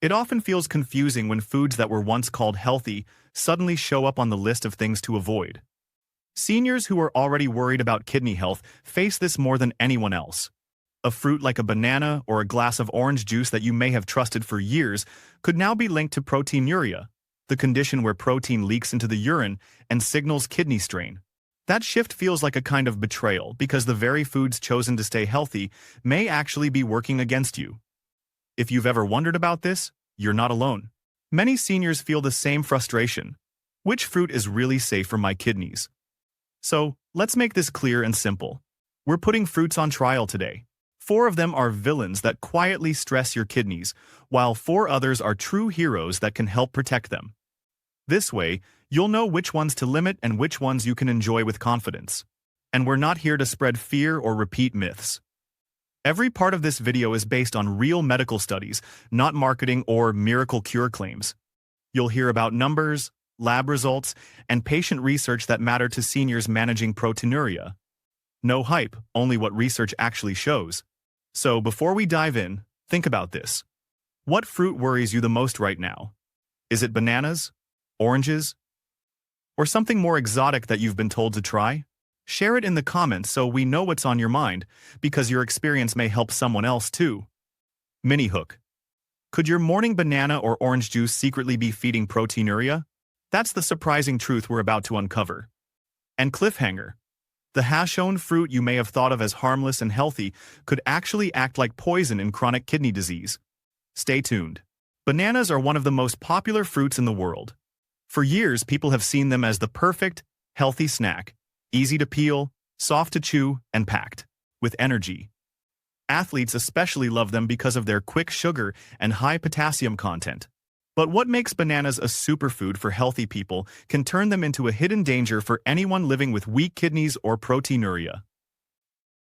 It often feels confusing when foods that were once called healthy suddenly show up on the list of things to avoid. Seniors who are already worried about kidney health face this more than anyone else. A fruit like a banana or a glass of orange juice that you may have trusted for years could now be linked to proteinuria, the condition where protein leaks into the urine and signals kidney strain. That shift feels like a kind of betrayal because the very foods chosen to stay healthy may actually be working against you. If you've ever wondered about this, you're not alone. Many seniors feel the same frustration. Which fruit is really safe for my kidneys? So, let's make this clear and simple. We're putting fruits on trial today. 4 of them are villains that quietly stress your kidneys, while 4 others are true heroes that can help protect them. This way, you'll know which ones to limit and which ones you can enjoy with confidence. And we're not here to spread fear or repeat myths. Every part of this video is based on real medical studies, not marketing or miracle cure claims. You'll hear about numbers, lab results, and patient research that matter to seniors managing proteinuria. No hype, only what research actually shows. So before we dive in, think about this. What fruit worries you the most right now? Is it bananas? Oranges? Or something more exotic that you've been told to try? Share it in the comments so we know what's on your mind, because your experience may help someone else too. Mini hook. Could your morning banana or orange juice secretly be feeding proteinuria? That's the surprising truth we're about to uncover. And cliffhanger. The hash-owned fruit you may have thought of as harmless and healthy could actually act like poison in chronic kidney disease. Stay tuned. Bananas are one of the most popular fruits in the world. For years, people have seen them as the perfect, healthy snack, easy to peel, soft to chew, and packed with energy. Athletes especially love them because of their quick sugar and high potassium content. But what makes bananas a superfood for healthy people can turn them into a hidden danger for anyone living with weak kidneys or proteinuria.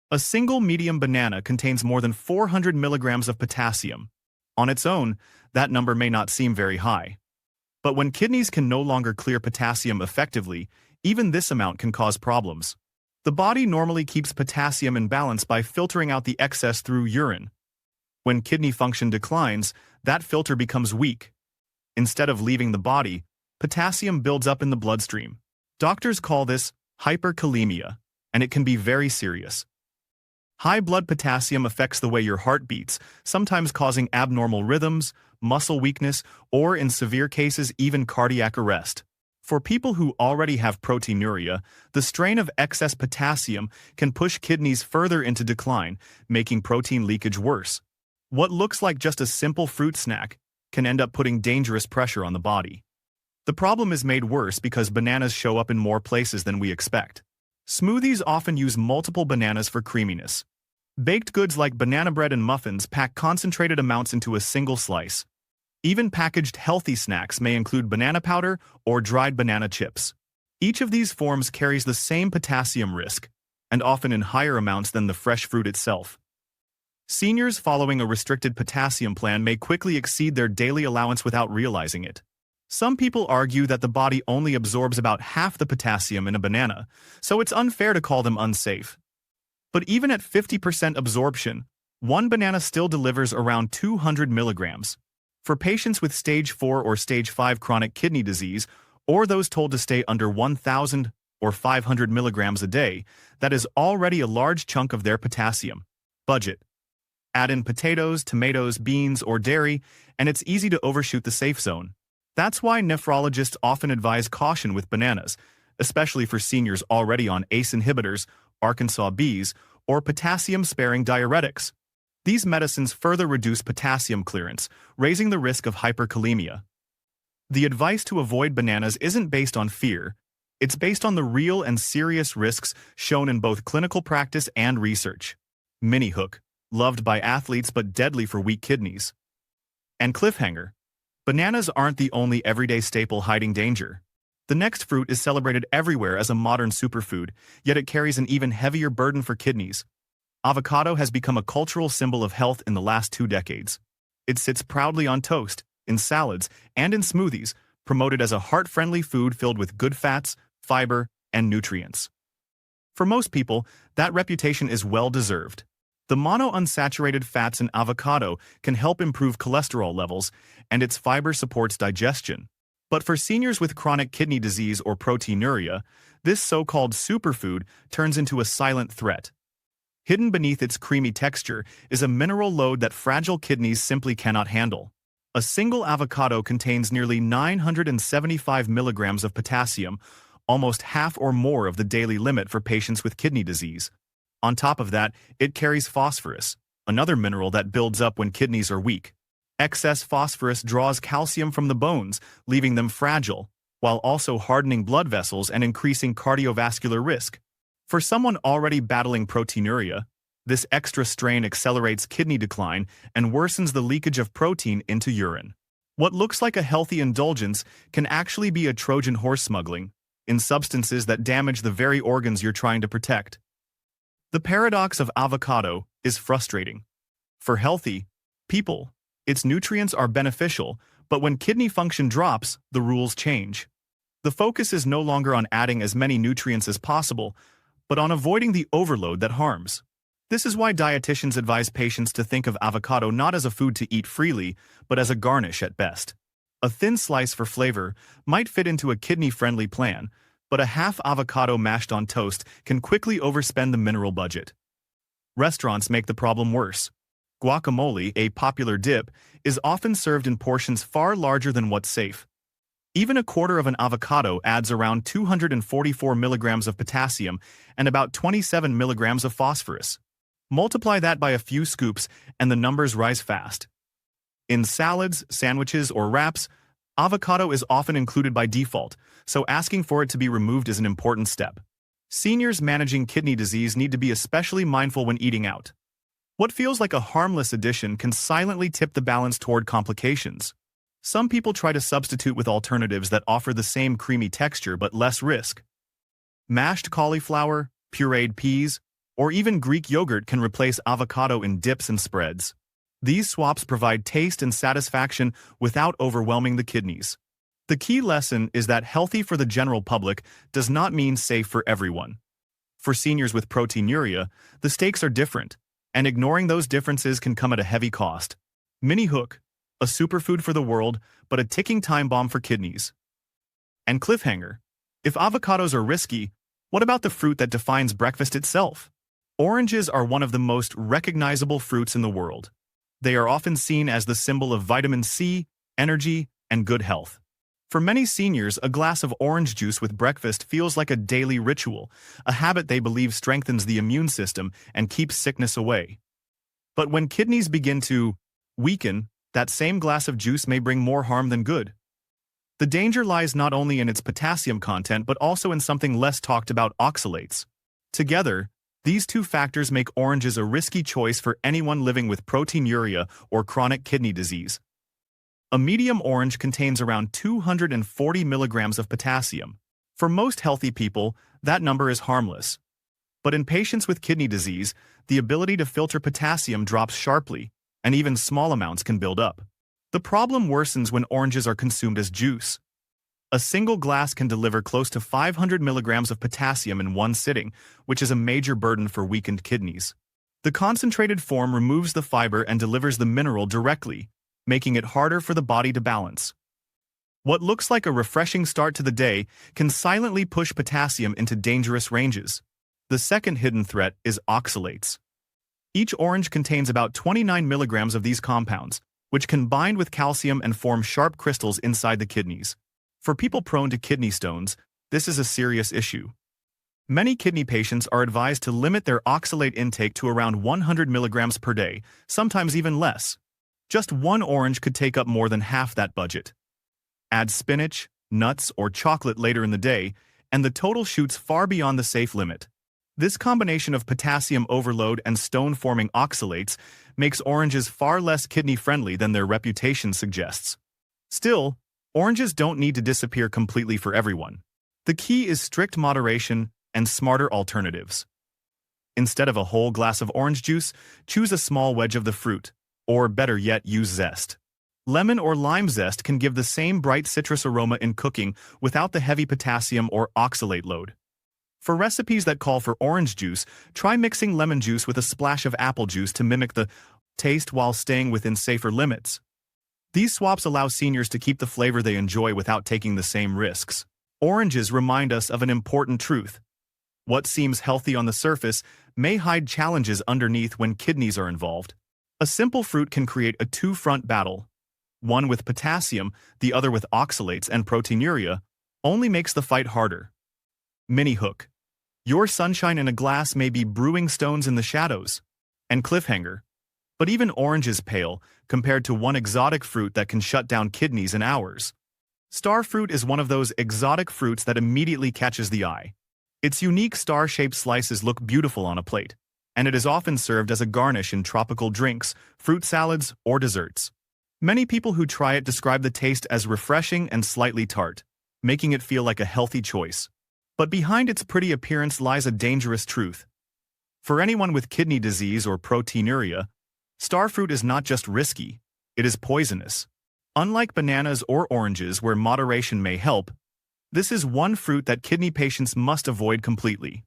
A single medium banana contains more than 400 milligrams of potassium. On its own, that number may not seem very high. But when kidneys can no longer clear potassium effectively, even this amount can cause problems. The body normally keeps potassium in balance by filtering out the excess through urine. When kidney function declines, that filter becomes weak. Instead of leaving the body, potassium builds up in the bloodstream. Doctors call this hyperkalemia, and it can be very serious. High blood potassium affects the way your heart beats, sometimes causing abnormal rhythms, muscle weakness, or in severe cases even cardiac arrest. For people who already have proteinuria, the strain of excess potassium can push kidneys further into decline, making protein leakage worse. What looks like just a simple fruit snack can end up putting dangerous pressure on the body. The problem is made worse because bananas show up in more places than we expect. Smoothies often use multiple bananas for creaminess. Baked goods like banana bread and muffins pack concentrated amounts into a single slice. Even packaged healthy snacks may include banana powder or dried banana chips. Each of these forms carries the same potassium risk, and often in higher amounts than the fresh fruit itself. Seniors following a restricted potassium plan may quickly exceed their daily allowance without realizing it. Some people argue that the body only absorbs about half the potassium in a banana, so it's unfair to call them unsafe. But even at 50% absorption, one banana still delivers around 200 milligrams. For patients with stage 4 or stage 5 chronic kidney disease, or those told to stay under 1,000 or 500 milligrams a day, that is already a large chunk of their potassium budget. Add in potatoes, tomatoes, beans, or dairy, and it's easy to overshoot the safe zone. That's why nephrologists often advise caution with bananas, especially for seniors already on ACE inhibitors, Arkansas Bs, or potassium-sparing diuretics. These medicines further reduce potassium clearance, raising the risk of hyperkalemia. The advice to avoid bananas isn't based on fear. It's based on the real and serious risks shown in both clinical practice and research. Mini hook, loved by athletes but deadly for weak kidneys. And cliffhanger, bananas aren't the only everyday staple hiding danger. The next fruit is celebrated everywhere as a modern superfood, yet it carries an even heavier burden for kidneys. Avocado has become a cultural symbol of health in the last 2 decades. It sits proudly on toast, in salads, and in smoothies, promoted as a heart-friendly food filled with good fats, fiber, and nutrients. For most people, that reputation is well-deserved. The monounsaturated fats in avocado can help improve cholesterol levels, and its fiber supports digestion. But for seniors with chronic kidney disease or proteinuria, this so-called superfood turns into a silent threat. Hidden beneath its creamy texture is a mineral load that fragile kidneys simply cannot handle. A single avocado contains nearly 975 milligrams of potassium, almost half or more of the daily limit for patients with kidney disease. On top of that, it carries phosphorus, another mineral that builds up when kidneys are weak. Excess phosphorus draws calcium from the bones, leaving them fragile, while also hardening blood vessels and increasing cardiovascular risk. For someone already battling proteinuria, this extra strain accelerates kidney decline and worsens the leakage of protein into urine. What looks like a healthy indulgence can actually be a Trojan horse smuggling in substances that damage the very organs you're trying to protect. The paradox of avocado is frustrating. For healthy people, its nutrients are beneficial, but when kidney function drops, the rules change. The focus is no longer on adding as many nutrients as possible, but on avoiding the overload that harms. This is why dietitians advise patients to think of avocado not as a food to eat freely, but as a garnish at best. A thin slice for flavor might fit into a kidney-friendly plan, but a half avocado mashed on toast can quickly overspend the mineral budget. Restaurants make the problem worse. Guacamole, a popular dip, is often served in portions far larger than what's safe. Even a quarter of an avocado adds around 244 milligrams of potassium and about 27 milligrams of phosphorus. Multiply that by a few scoops and the numbers rise fast. In salads, sandwiches, or wraps, avocado is often included by default, so asking for it to be removed is an important step. Seniors managing kidney disease need to be especially mindful when eating out. What feels like a harmless addition can silently tip the balance toward complications. Some people try to substitute with alternatives that offer the same creamy texture but less risk. Mashed cauliflower, pureed peas, or even Greek yogurt can replace avocado in dips and spreads. These swaps provide taste and satisfaction without overwhelming the kidneys. The key lesson is that healthy for the general public does not mean safe for everyone. For seniors with proteinuria, the stakes are different, and ignoring those differences can come at a heavy cost. Mini hook, a superfood for the world, but a ticking time bomb for kidneys. And cliffhanger, if avocados are risky, what about the fruit that defines breakfast itself? Oranges are one of the most recognizable fruits in the world. They are often seen as the symbol of vitamin C, energy, and good health. For many seniors, a glass of orange juice with breakfast feels like a daily ritual, a habit they believe strengthens the immune system and keeps sickness away. But when kidneys begin to weaken, that same glass of juice may bring more harm than good. The danger lies not only in its potassium content but also in something less talked about: oxalates. Together, these two factors make oranges a risky choice for anyone living with proteinuria or chronic kidney disease. A medium orange contains around 240 milligrams of potassium. For most healthy people, that number is harmless. But in patients with kidney disease, the ability to filter potassium drops sharply, and even small amounts can build up. The problem worsens when oranges are consumed as juice. A single glass can deliver close to 500 milligrams of potassium in one sitting, which is a major burden for weakened kidneys. The concentrated form removes the fiber and delivers the mineral directly, making it harder for the body to balance. What looks like a refreshing start to the day can silently push potassium into dangerous ranges. The second hidden threat is oxalates. Each orange contains about 29 milligrams of these compounds, which can bind with calcium and form sharp crystals inside the kidneys. For people prone to kidney stones, this is a serious issue. Many kidney patients are advised to limit their oxalate intake to around 100 milligrams per day, sometimes even less. Just one orange could take up more than half that budget. Add spinach, nuts, or chocolate later in the day, and the total shoots far beyond the safe limit. This combination of potassium overload and stone-forming oxalates makes oranges far less kidney-friendly than their reputation suggests. Still, oranges don't need to disappear completely for everyone. The key is strict moderation and smarter alternatives. Instead of a whole glass of orange juice, choose a small wedge of the fruit. Or better yet, use zest. Lemon or lime zest can give the same bright citrus aroma in cooking without the heavy potassium or oxalate load. For recipes that call for orange juice, try mixing lemon juice with a splash of apple juice to mimic the taste while staying within safer limits. These swaps allow seniors to keep the flavor they enjoy without taking the same risks. Oranges remind us of an important truth. What seems healthy on the surface may hide challenges underneath when kidneys are involved. A simple fruit can create a two-front battle. One with potassium, the other with oxalates and proteinuria, only makes the fight harder. Mini hook. Your sunshine in a glass may be brewing stones in the shadows. And cliffhanger. But even oranges pale compared to one exotic fruit that can shut down kidneys in hours. Star fruit is one of those exotic fruits that immediately catches the eye. Its unique star-shaped slices look beautiful on a plate, and it is often served as a garnish in tropical drinks, fruit salads, or desserts. Many people who try it describe the taste as refreshing and slightly tart, making it feel like a healthy choice. But behind its pretty appearance lies a dangerous truth. For anyone with kidney disease or proteinuria, star fruit is not just risky, it is poisonous. Unlike bananas or oranges where moderation may help, this is one fruit that kidney patients must avoid completely.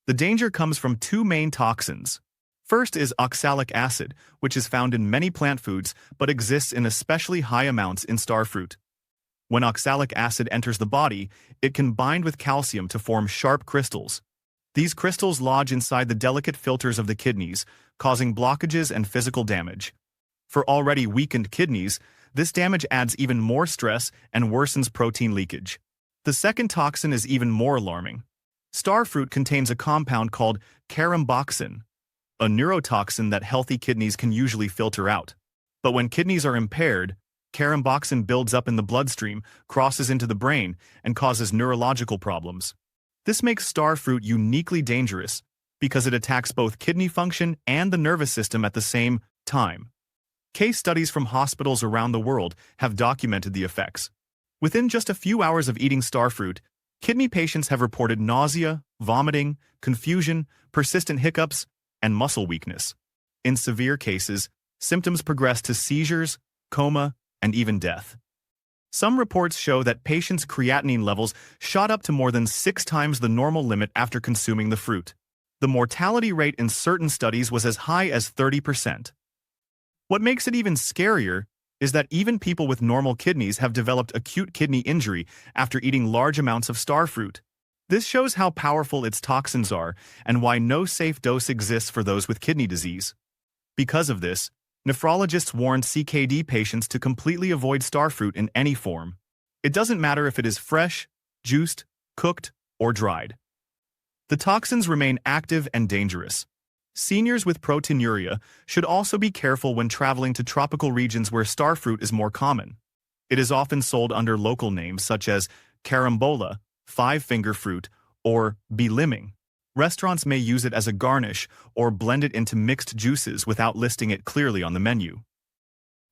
The danger comes from two main toxins. First is oxalic acid, which is found in many plant foods but exists in especially high amounts in star fruit. When oxalic acid enters the body, it can bind with calcium to form sharp crystals. These crystals lodge inside the delicate filters of the kidneys, causing blockages and physical damage. For already weakened kidneys, this damage adds even more stress and worsens protein leakage. The second toxin is even more alarming. Star fruit contains a compound called caramboxin, a neurotoxin that healthy kidneys can usually filter out. But when kidneys are impaired, caramboxin builds up in the bloodstream, crosses into the brain, and causes neurological problems. This makes star fruit uniquely dangerous because it attacks both kidney function and the nervous system at the same time. Case studies from hospitals around the world have documented the effects. Within just a few hours of eating star fruit, kidney patients have reported nausea, vomiting, confusion, persistent hiccups, and muscle weakness. In severe cases, symptoms progress to seizures, coma, and even death. Some reports show that patients' creatinine levels shot up to more than 6 times the normal limit after consuming the fruit. The mortality rate in certain studies was as high as 30%. What makes it even scarier is that even people with normal kidneys have developed acute kidney injury after eating large amounts of star fruit. This shows how powerful its toxins are and why no safe dose exists for those with kidney disease. Because of this, nephrologists warn CKD patients to completely avoid star fruit in any form. It doesn't matter if it is fresh, juiced, cooked, or dried. The toxins remain active and dangerous. Seniors with proteinuria should also be careful when traveling to tropical regions where star fruit is more common. It is often sold under local names such as carambola, five-finger fruit, or biliming. Restaurants may use it as a garnish or blend it into mixed juices without listing it clearly on the menu.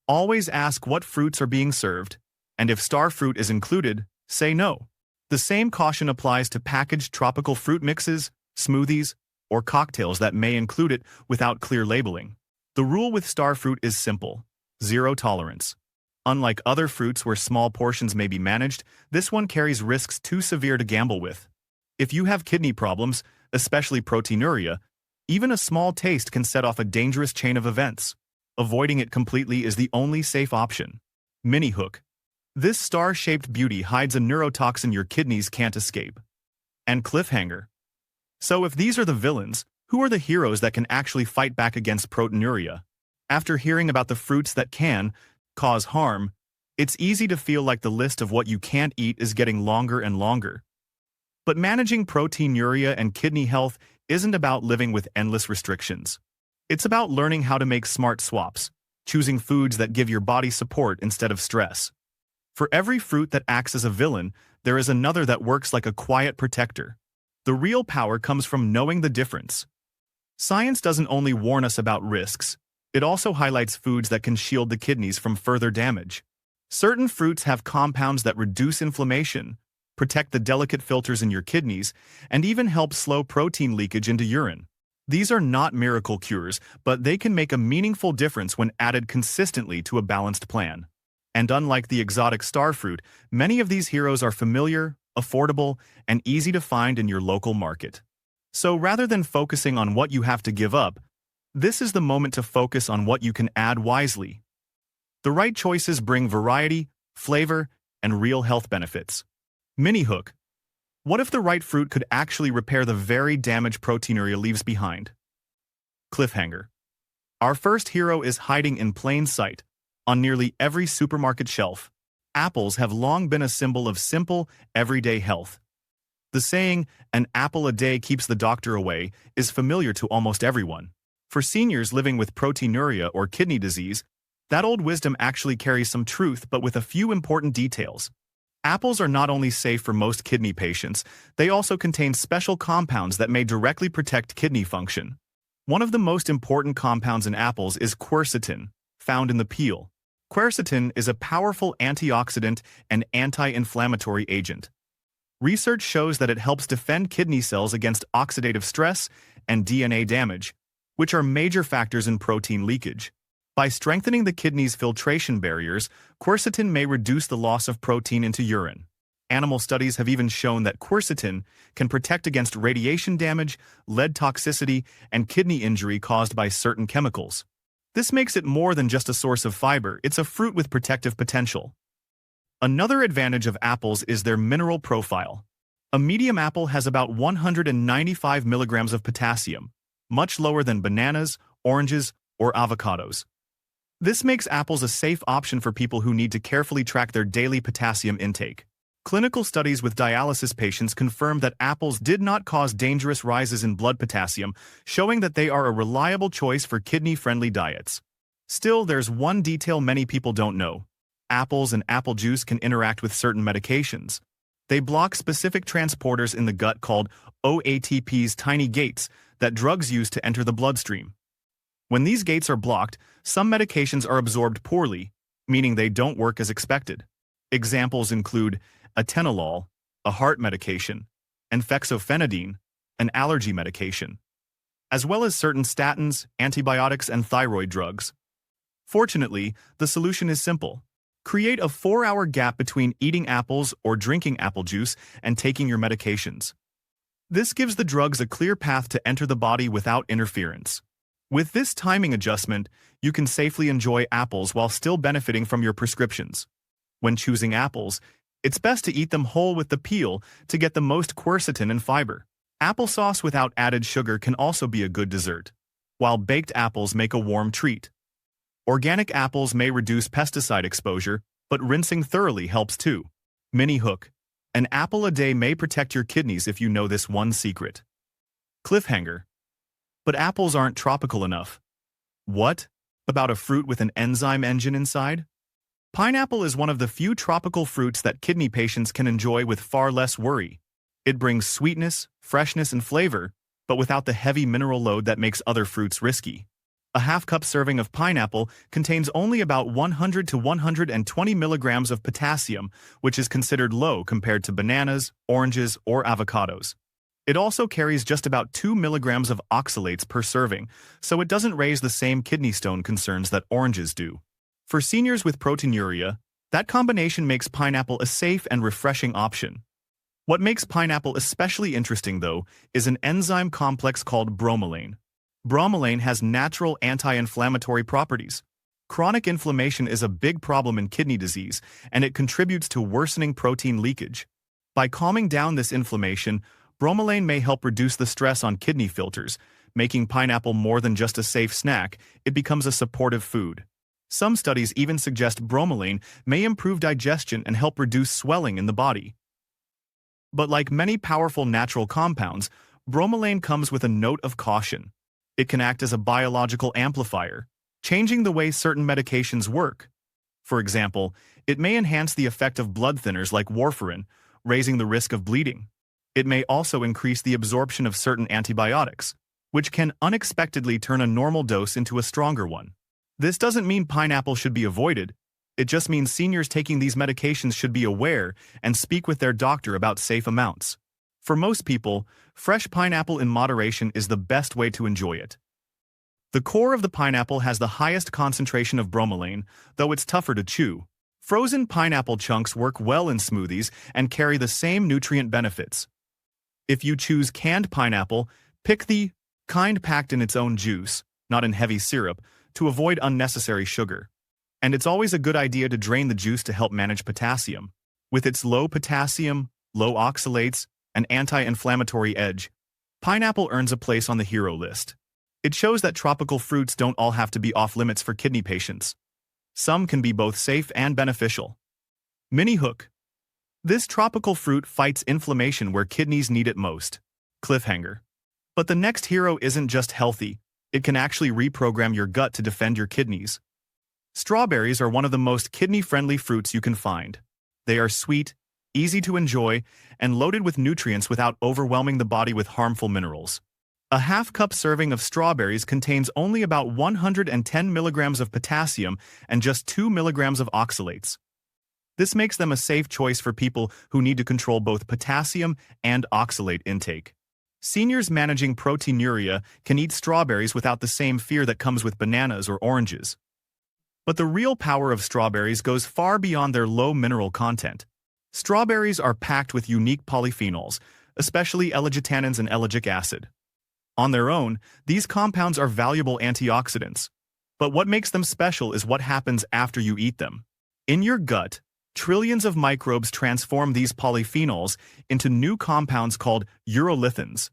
Always ask what fruits are being served, and if star fruit is included, say no. The same caution applies to packaged tropical fruit mixes, smoothies, or cocktails that may include it without clear labeling. The rule with star fruit is simple: zero tolerance. Unlike other fruits where small portions may be managed, this one carries risks too severe to gamble with. If you have kidney problems, especially proteinuria, even a small taste can set off a dangerous chain of events. Avoiding it completely is the only safe option. Mini hook. This star-shaped beauty hides a neurotoxin your kidneys can't escape. And cliffhanger. So if these are the villains, who are the heroes that can actually fight back against proteinuria? After hearing about the fruits that can cause harm, it's easy to feel like the list of what you can't eat is getting longer and longer. But managing proteinuria and kidney health isn't about living with endless restrictions. It's about learning how to make smart swaps, choosing foods that give your body support instead of stress. For every fruit that acts as a villain, there is another that works like a quiet protector. The real power comes from knowing the difference. Science doesn't only warn us about risks, it also highlights foods that can shield the kidneys from further damage. Certain fruits have compounds that reduce inflammation, protect the delicate filters in your kidneys, and even help slow protein leakage into urine. These are not miracle cures, but they can make a meaningful difference when added consistently to a balanced plan. And unlike the exotic star fruit, many of these heroes are familiar, affordable, and easy to find in your local market. So rather than focusing on what you have to give up, this is the moment to focus on what you can add wisely. The right choices bring variety, flavor, and real health benefits. Mini hook. What if the right fruit could actually repair the very damage proteinuria leaves behind? Cliffhanger. Our first hero is hiding in plain sight, on nearly every supermarket shelf. Apples have long been a symbol of simple, everyday health. The saying, "an apple a day keeps the doctor away," is familiar to almost everyone. For seniors living with proteinuria or kidney disease, that old wisdom actually carries some truth, but with a few important details. Apples are not only safe for most kidney patients, they also contain special compounds that may directly protect kidney function. One of the most important compounds in apples is quercetin, found in the peel. Quercetin is a powerful antioxidant and anti-inflammatory agent. Research shows that it helps defend kidney cells against oxidative stress and DNA damage, which are major factors in protein leakage. By strengthening the kidney's filtration barriers, quercetin may reduce the loss of protein into urine. Animal studies have even shown that quercetin can protect against radiation damage, lead toxicity, and kidney injury caused by certain chemicals. This makes it more than just a source of fiber, it's a fruit with protective potential. Another advantage of apples is their mineral profile. A medium apple has about 195 milligrams of potassium, much lower than bananas, oranges, or avocados. This makes apples a safe option for people who need to carefully track their daily potassium intake. Clinical studies with dialysis patients confirmed that apples did not cause dangerous rises in blood potassium, showing that they are a reliable choice for kidney-friendly diets. Still, there's one detail many people don't know. Apples and apple juice can interact with certain medications. They block specific transporters in the gut called OATPs, tiny gates, that drugs use to enter the bloodstream. When these gates are blocked, some medications are absorbed poorly, meaning they don't work as expected. Examples include atenolol, a heart medication, and fexofenadine, an allergy medication, as well as certain statins, antibiotics, and thyroid drugs. Fortunately, the solution is simple. Create a 4-hour gap between eating apples or drinking apple juice and taking your medications. This gives the drugs a clear path to enter the body without interference. With this timing adjustment, you can safely enjoy apples while still benefiting from your prescriptions. When choosing apples, it's best to eat them whole with the peel to get the most quercetin and fiber. Applesauce without added sugar can also be a good dessert, while baked apples make a warm treat. Organic apples may reduce pesticide exposure, but rinsing thoroughly helps too. Mini hook. An apple a day may protect your kidneys if you know this one secret. Cliffhanger. But apples aren't tropical enough. What about a fruit with an enzyme engine inside? Pineapple is one of the few tropical fruits that kidney patients can enjoy with far less worry. It brings sweetness, freshness, and flavor, but without the heavy mineral load that makes other fruits risky. A half-cup serving of pineapple contains only about 100 to 120 milligrams of potassium, which is considered low compared to bananas, oranges, or avocados. It also carries just about 2 milligrams of oxalates per serving, so it doesn't raise the same kidney stone concerns that oranges do. For seniors with proteinuria, that combination makes pineapple a safe and refreshing option. What makes pineapple especially interesting, though, is an enzyme complex called bromelain. Bromelain has natural anti-inflammatory properties. Chronic inflammation is a big problem in kidney disease, and it contributes to worsening protein leakage. By calming down this inflammation, bromelain may help reduce the stress on kidney filters, making pineapple more than just a safe snack, it becomes a supportive food. Some studies even suggest bromelain may improve digestion and help reduce swelling in the body. But like many powerful natural compounds, bromelain comes with a note of caution. It can act as a biological amplifier, changing the way certain medications work. For example, it may enhance the effect of blood thinners like warfarin, raising the risk of bleeding. It may also increase the absorption of certain antibiotics, which can unexpectedly turn a normal dose into a stronger one. This doesn't mean pineapple should be avoided. It just means seniors taking these medications should be aware and speak with their doctor about safe amounts. For most people, fresh pineapple in moderation is the best way to enjoy it. The core of the pineapple has the highest concentration of bromelain, though it's tougher to chew. Frozen pineapple chunks work well in smoothies and carry the same nutrient benefits. If you choose canned pineapple, pick the kind packed in its own juice, not in heavy syrup, to avoid unnecessary sugar. And it's always a good idea to drain the juice to help manage potassium. With its low potassium, low oxalates, and anti-inflammatory edge, pineapple earns a place on the hero list. It shows that tropical fruits don't all have to be off-limits for kidney patients. Some can be both safe and beneficial. Mini hook. This tropical fruit fights inflammation where kidneys need it most. Cliffhanger. But the next hero isn't just healthy, it can actually reprogram your gut to defend your kidneys. Strawberries are one of the most kidney-friendly fruits you can find. They are sweet, easy to enjoy, and loaded with nutrients without overwhelming the body with harmful minerals. A half-cup serving of strawberries contains only about 110 milligrams of potassium and just 2 milligrams of oxalates. This makes them a safe choice for people who need to control both potassium and oxalate intake. Seniors managing proteinuria can eat strawberries without the same fear that comes with bananas or oranges. But the real power of strawberries goes far beyond their low mineral content. Strawberries are packed with unique polyphenols, especially L-gitannins and ellagic acid. On their own, these compounds are valuable antioxidants. But what makes them special is what happens after you eat them. In your gut, trillions of microbes transform these polyphenols into new compounds called urolithins.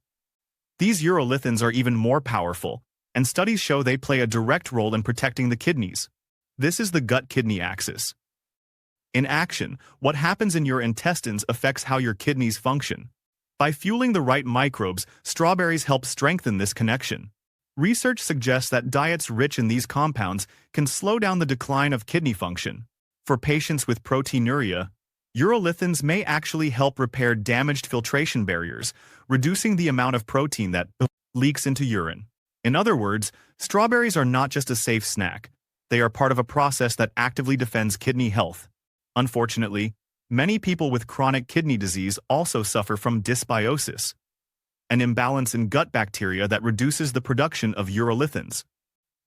These urolithins are even more powerful, and studies show they play a direct role in protecting the kidneys. This is the gut-kidney axis. In action, what happens in your intestines affects how your kidneys function. By fueling the right microbes, strawberries help strengthen this connection. Research suggests that diets rich in these compounds can slow down the decline of kidney function. For patients with proteinuria, urolithins may actually help repair damaged filtration barriers, reducing the amount of protein that leaks into urine. In other words, strawberries are not just a safe snack. They are part of a process that actively defends kidney health. Unfortunately, many people with chronic kidney disease also suffer from dysbiosis, an imbalance in gut bacteria that reduces the production of urolithins.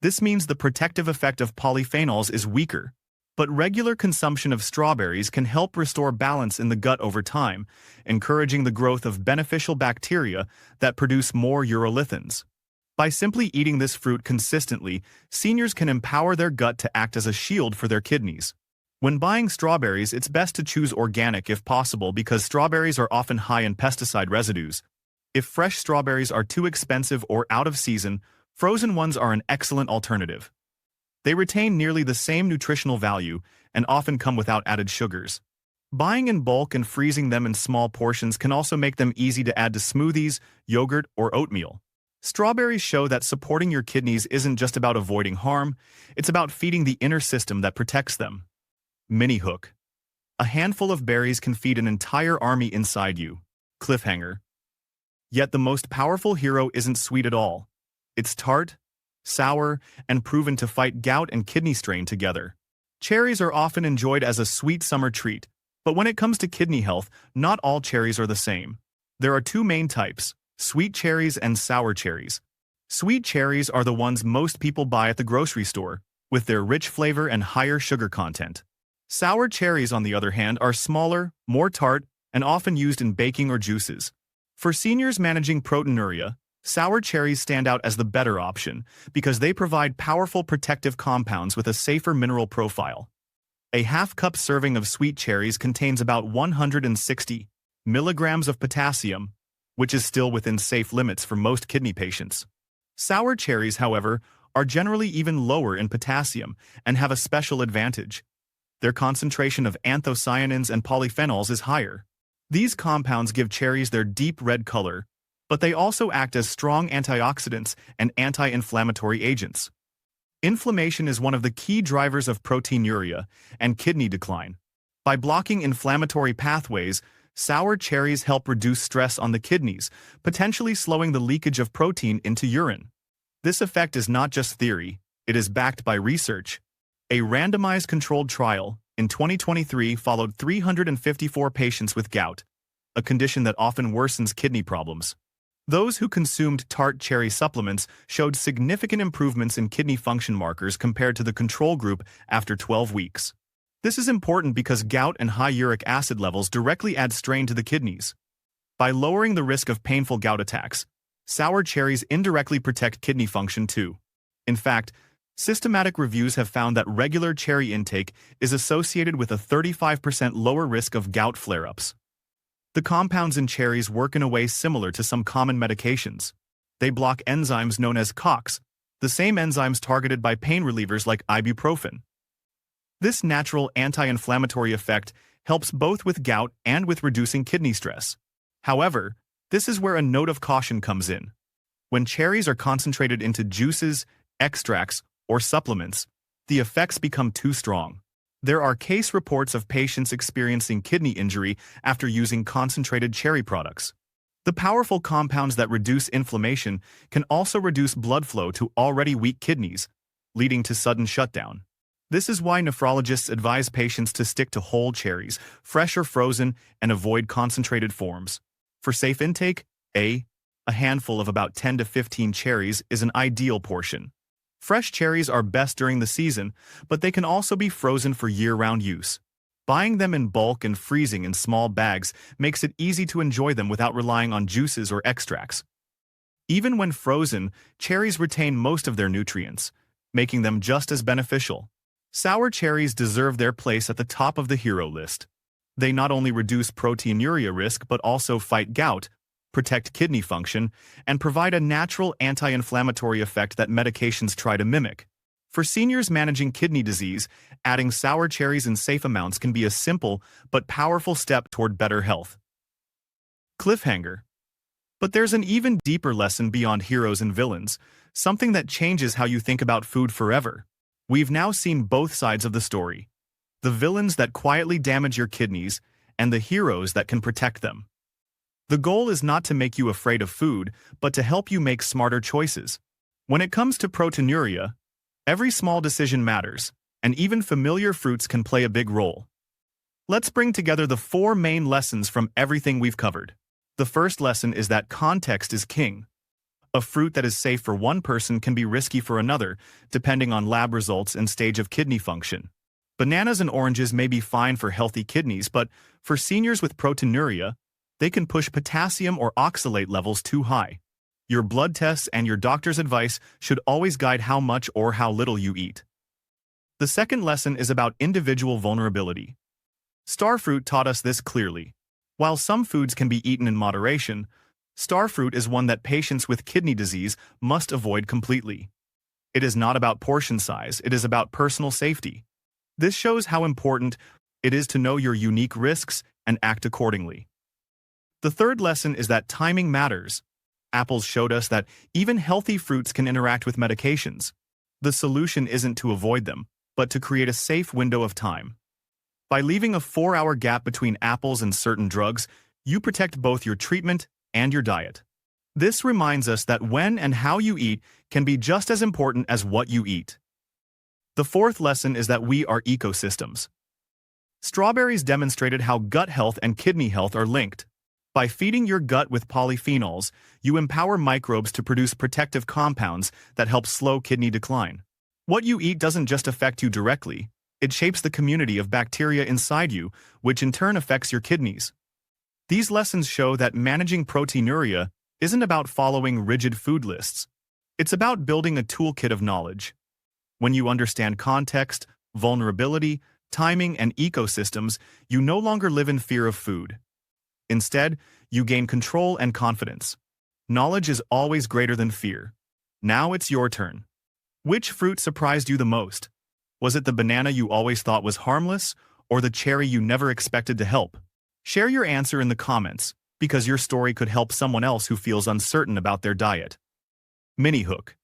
This means the protective effect of polyphenols is weaker. But regular consumption of strawberries can help restore balance in the gut over time, encouraging the growth of beneficial bacteria that produce more urolithins. By simply eating this fruit consistently, seniors can empower their gut to act as a shield for their kidneys. When buying strawberries, it's best to choose organic if possible because strawberries are often high in pesticide residues. If fresh strawberries are too expensive or out of season, frozen ones are an excellent alternative. They retain nearly the same nutritional value and often come without added sugars. Buying in bulk and freezing them in small portions can also make them easy to add to smoothies, yogurt, or oatmeal. Strawberries show that supporting your kidneys isn't just about avoiding harm, it's about feeding the inner system that protects them. Mini hook. A handful of berries can feed an entire army inside you. Cliffhanger. Yet the most powerful hero isn't sweet at all. It's tart, sour, and proven to fight gout and kidney strain together. Cherries are often enjoyed as a sweet summer treat, but when it comes to kidney health, not all cherries are the same. There are two main types, sweet cherries and sour cherries. Sweet cherries are the ones most people buy at the grocery store, with their rich flavor and higher sugar content. Sour cherries, on the other hand, are smaller, more tart, and often used in baking or juices. For seniors managing proteinuria, sour cherries stand out as the better option because they provide powerful protective compounds with a safer mineral profile. A half-cup serving of sweet cherries contains about 160 milligrams of potassium, which is still within safe limits for most kidney patients. Sour cherries, however, are generally even lower in potassium and have a special advantage. Their concentration of anthocyanins and polyphenols is higher. These compounds give cherries their deep red color, but they also act as strong antioxidants and anti-inflammatory agents. Inflammation is one of the key drivers of proteinuria and kidney decline. By blocking inflammatory pathways, sour cherries help reduce stress on the kidneys, potentially slowing the leakage of protein into urine. This effect is not just theory, it is backed by research. A randomized controlled trial in 2023 followed 354 patients with gout, a condition that often worsens kidney problems. Those who consumed tart cherry supplements showed significant improvements in kidney function markers compared to the control group after 12 weeks. This is important because gout and high uric acid levels directly add strain to the kidneys. By lowering the risk of painful gout attacks, sour cherries indirectly protect kidney function too. In fact, systematic reviews have found that regular cherry intake is associated with a 35% lower risk of gout flare-ups. The compounds in cherries work in a way similar to some common medications. They block enzymes known as COX, the same enzymes targeted by pain relievers like ibuprofen. This natural anti-inflammatory effect helps both with gout and with reducing kidney stress. However, this is where a note of caution comes in. When cherries are concentrated into juices, extracts, or supplements, the effects become too strong. There are case reports of patients experiencing kidney injury after using concentrated cherry products. The powerful compounds that reduce inflammation can also reduce blood flow to already weak kidneys, leading to sudden shutdown. This is why nephrologists advise patients to stick to whole cherries, fresh or frozen, and avoid concentrated forms. For safe intake, a handful of about 10 to 15 cherries is an ideal portion. Fresh cherries are best during the season, but they can also be frozen for year-round use. Buying them in bulk and freezing in small bags makes it easy to enjoy them without relying on juices or extracts. Even when frozen, cherries retain most of their nutrients, making them just as beneficial. Sour cherries deserve their place at the top of the hero list. They not only reduce proteinuria risk but also fight gout, protect kidney function, and provide a natural anti-inflammatory effect that medications try to mimic. For seniors managing kidney disease, adding sour cherries in safe amounts can be a simple but powerful step toward better health. Cliffhanger. But there's an even deeper lesson beyond heroes and villains, something that changes how you think about food forever. We've now seen both sides of the story. The villains that quietly damage your kidneys, and the heroes that can protect them. The goal is not to make you afraid of food, but to help you make smarter choices. When it comes to proteinuria, every small decision matters, and even familiar fruits can play a big role. Let's bring together the 4 main lessons from everything we've covered. The first lesson is that context is king. A fruit that is safe for one person can be risky for another, depending on lab results and stage of kidney function. Bananas and oranges may be fine for healthy kidneys, but for seniors with proteinuria, they can push potassium or oxalate levels too high. Your blood tests and your doctor's advice should always guide how much or how little you eat. The second lesson is about individual vulnerability. Starfruit taught us this clearly. While some foods can be eaten in moderation, starfruit is one that patients with kidney disease must avoid completely. It is not about portion size, it is about personal safety. This shows how important it is to know your unique risks and act accordingly. The third lesson is that timing matters. Apples showed us that even healthy fruits can interact with medications. The solution isn't to avoid them, but to create a safe window of time. By leaving a 4-hour gap between apples and certain drugs, you protect both your treatment and your diet. This reminds us that when and how you eat can be just as important as what you eat. The fourth lesson is that we are ecosystems. Strawberries demonstrated how gut health and kidney health are linked. By feeding your gut with polyphenols, you empower microbes to produce protective compounds that help slow kidney decline. What you eat doesn't just affect you directly, it shapes the community of bacteria inside you, which in turn affects your kidneys. These lessons show that managing proteinuria isn't about following rigid food lists. It's about building a toolkit of knowledge. When you understand context, vulnerability, timing, and ecosystems, you no longer live in fear of food. Instead, you gain control and confidence. Knowledge is always greater than fear. Now it's your turn. Which fruit surprised you the most? Was it the banana you always thought was harmless, or the cherry you never expected to help? Share your answer in the comments, because your story could help someone else who feels uncertain about their diet. Mini hook.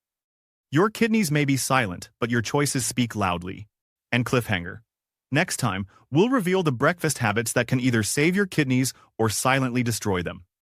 Your kidneys may be silent, but your choices speak loudly. And cliffhanger. Next time, we'll reveal the breakfast habits that can either save your kidneys or silently destroy them.